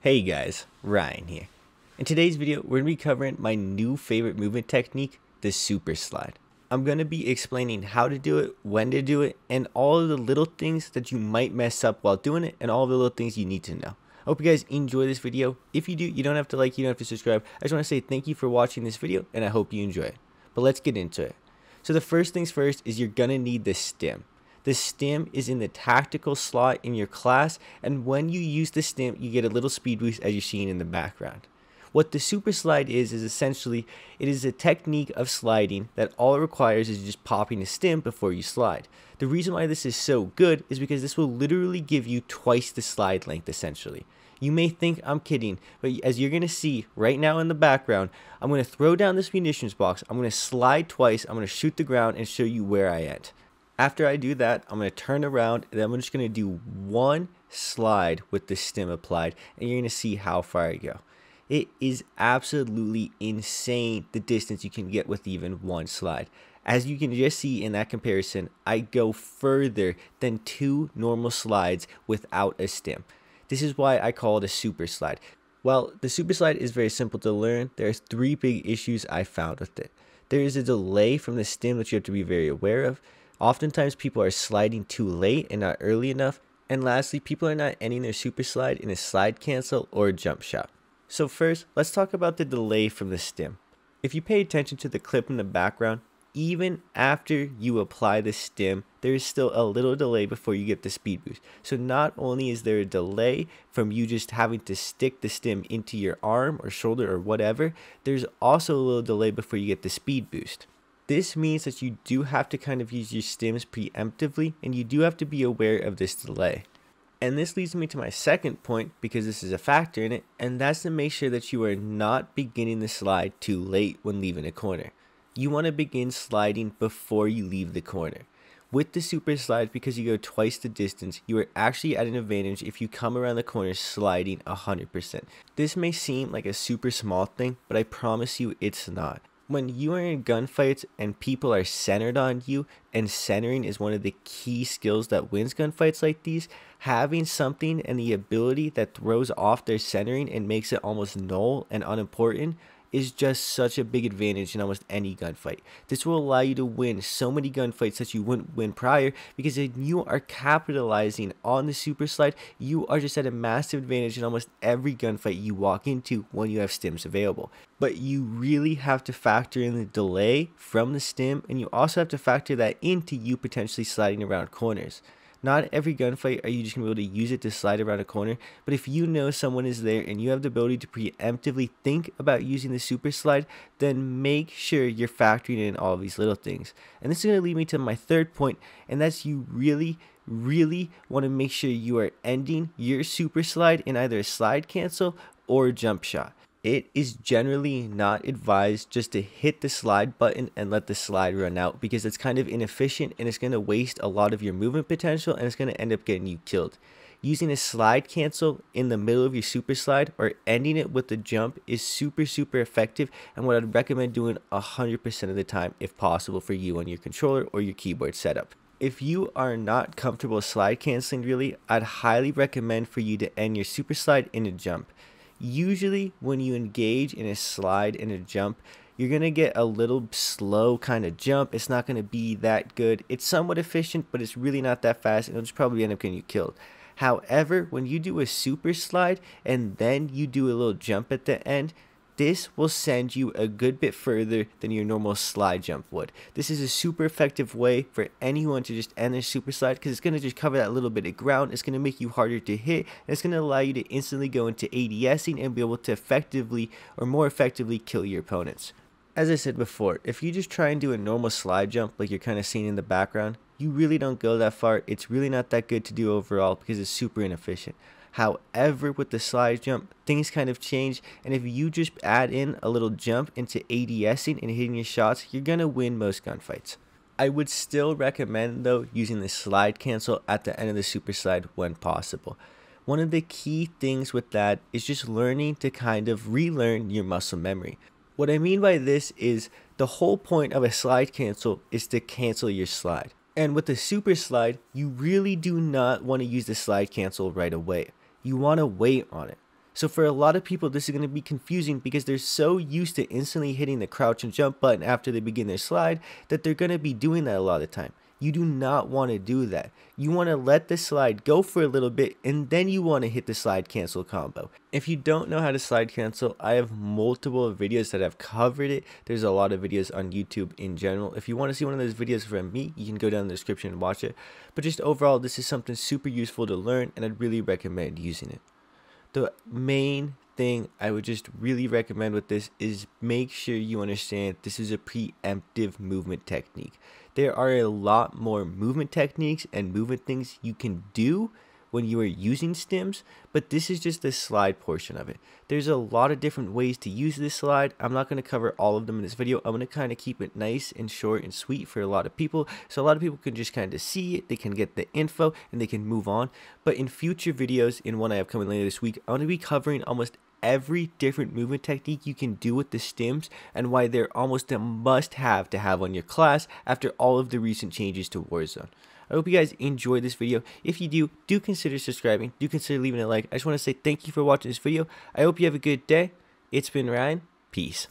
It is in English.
Hey guys, Ryan here. In today's video, we're going to be covering my new favorite movement technique, the super slide. I'm going to be explaining how to do it, when to do it, and all of the little things that you might mess up while doing it, and all the little things you need to know. I hope you guys enjoy this video. If you do, you don't have to like, you don't have to subscribe. I just want to say thank you for watching this video, and I hope you enjoy it. But let's get into it. So the first things first is you're going to need the stim. The stim is in the tactical slot in your class, and when you use the stim, you get a little speed boost as you're seeing in the background. What the super slide is essentially, it is a technique of sliding that all it requires is just popping a stim before you slide. The reason why this is so good is because this will literally give you twice the slide length essentially. You may think I'm kidding, but as you're going to see right now in the background, I'm going to throw down this munitions box, I'm going to slide twice, I'm going to shoot the ground and show you where I end. After I do that, I'm going to turn around and I'm just going to do one slide with the stim applied, and you're going to see how far I go. It is absolutely insane the distance you can get with even one slide. As you can just see in that comparison, I go further than two normal slides without a stim. This is why I call it a super slide. Well, the super slide is very simple to learn. There's three big issues I found with it. There is a delay from the stim that you have to be very aware of. Oftentimes people are sliding too late and not early enough. And lastly, people are not ending their super slide in a slide cancel or a jump shot. So first, let's talk about the delay from the stim. If you pay attention to the clip in the background, even after you apply the stim, there is still a little delay before you get the speed boost. So not only is there a delay from you just having to stick the stim into your arm or shoulder or whatever, there's also a little delay before you get the speed boost. This means that you do have to kind of use your stims preemptively, and you do have to be aware of this delay. And this leads me to my second point, because this is a factor in it, and that's to make sure that you are not beginning the slide too late when leaving a corner. You want to begin sliding before you leave the corner. With the super slide, because you go twice the distance, you are actually at an advantage if you come around the corner sliding 100%. This may seem like a super small thing, but I promise you it's not. When you are in gunfights and people are centered on you, and centering is one of the key skills that wins gunfights like these, having something and the ability that throws off their centering and makes it almost null and unimportant is just such a big advantage in almost any gunfight. This will allow you to win so many gunfights that you wouldn't win prior, because if you are capitalizing on the super slide, you are just at a massive advantage in almost every gunfight you walk into when you have stims available. But you really have to factor in the delay from the stim, and you also have to factor that into you potentially sliding around corners. Not every gunfight are you just going to be able to use it to slide around a corner, but if you know someone is there and you have the ability to preemptively think about using the super slide, then make sure you're factoring in all of these little things. And this is going to lead me to my third point, and that's you really want to make sure you are ending your super slide in either a slide cancel or a jump shot. It is generally not advised just to hit the slide button and let the slide run out, because it's kind of inefficient and it's going to waste a lot of your movement potential, and it's going to end up getting you killed. Using a slide cancel in the middle of your super slide or ending it with the jump is super effective, and what I'd recommend doing 100% of the time if possible for you on your controller or your keyboard setup. If you are not comfortable slide canceling really, I'd highly recommend for you to end your super slide in a jump. Usually when you engage in a slide and a jump, you're going to get a little slow kind of jump. It's not going to be that good. It's somewhat efficient, but it's really not that fast, and it'll just probably end up getting you killed. However, when you do a super slide and then you do a little jump at the end, this will send you a good bit further than your normal slide jump would. This is a super effective way for anyone to just end their super slide, because it's going to just cover that little bit of ground. It's going to make you harder to hit, and it's going to allow you to instantly go into ADSing and be able to effectively or more effectively kill your opponents. As I said before, if you just try and do a normal slide jump like you're kind of seeing in the background, you really don't go that far. It's really not that good to do overall because it's super inefficient. However, with the slide jump, things kind of change, and if you just add in a little jump into ADSing and hitting your shots, you're going to win most gunfights. I would still recommend though using the slide cancel at the end of the super slide when possible. One of the key things with that is just learning to kind of relearn your muscle memory. What I mean by this is the whole point of a slide cancel is to cancel your slide. And with the super slide, you really do not want to use the slide cancel right away. You want to wait on it. So for a lot of people, this is going to be confusing because they're so used to instantly hitting the crouch and jump button after they begin their slide that they're going to be doing that a lot of the time. You do not want to do that. You want to let the slide go for a little bit and then you want to hit the slide cancel combo. If you don't know how to slide cancel, I have multiple videos that have covered it. There's a lot of videos on YouTube in general. If you want to see one of those videos from me, you can go down in the description and watch it. But just overall, this is something super useful to learn and I'd really recommend using it. The main thing I would just really recommend with this is make sure you understand this is a preemptive movement technique. There are a lot more movement techniques and movement things you can do when you are using stims, but this is just the slide portion of it. There's a lot of different ways to use this slide. I'm not going to cover all of them in this video. I'm going to kind of keep it nice and short and sweet for a lot of people, so a lot of people can just kind of see it, they can get the info, and they can move on. But in future videos, in one I have coming later this week, I'm going to be covering almost every different movement technique you can do with the stims and why they're almost a must-have to have on your class after all of the recent changes to Warzone. I hope you guys enjoyed this video. If you do consider subscribing, do consider leaving a like. I just want to say thank you for watching this video. I hope you have a good day. It's been Ryan. Peace.